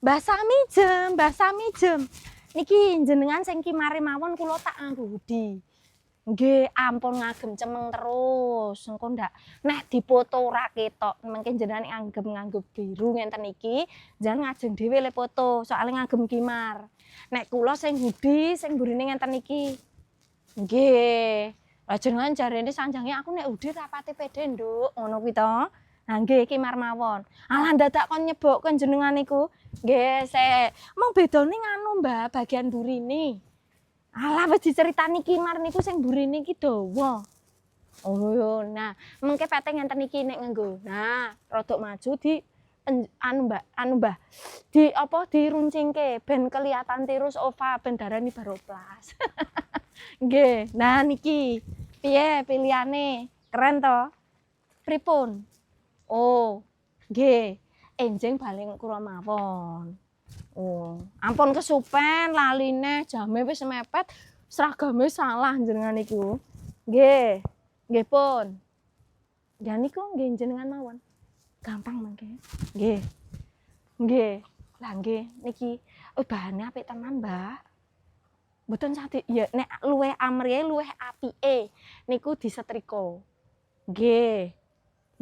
Mbah Samijem. Niki jenengan sing kimare mawon kula tak nganggo hoodie. Nggih, ampun ngagem cemeng terus. Engko ndak nek dipoto ora ketok. Mengke jenengan nganggep biru ngenten iki, jenengan ngajeng dhewe le foto, soalnya ngagem kimar. Nek kula sing hoodie sing burine ngenten iki. Nggih. Lah jenengan jarene sanjange aku nek hoodie rapati pede, Nduk. Ngono kuwi to. Nah nggih kimar mawon. Alah dadak kon nyebokke jenengan niku. Nggih, sik. Mong bedane nganu, Mbak, bagian burine. Alah wis diceritani kimar niku sing burine iki dawa. Oh, nah, mengke pete ngenten iki nek nganggo. Nah, rodok maju di anu Mbah. Di apa diruncingke ben kelihatan tirus ova ben darani baroplas. Nggih. Nah niki. Piye pilihane? Keren to? Pripun? Oh, nggih. Enjing baling kula mawon. Oh, ampun kesupen laline jame wis mepet, seragame salah jenengan niku. Nggih. Nggih pun. Ya niku nggih jenengan mawon. Gampang mangke. Nggih. Nggih. Lah nggih niki bahane apik tenan, Mbah. Mboten sate ya nek luwih amrihe luwih apike niku disetrika. Nggih.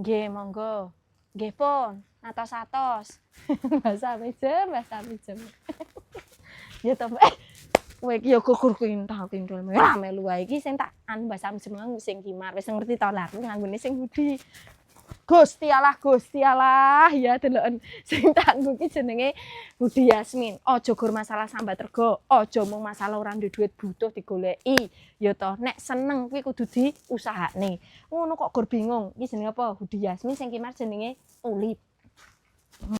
Nggih, monggo. Nggih pun. Atos-atos. Mbah Samijem. Ya to, Mbak. Kowe iki ya gugur kintal-kintul. Lah melu wae iki sing tak Mbah Samijem sing kimar. Wis ngerti to lah aku nganggone sing hoodie. Gusti Allah, ya deloken sing tak nggo iki jenenge hoodie Yasmin. Aja gur masalah sambat rega, aja mung masalah ora duwe duit butuh digoleki. Ya toh, nek seneng kuwi kudu diusahakne. Ngono kok gur bingung. Iki jenenge apa? Hoodie Yasmin sing kimar jenenge Tulip.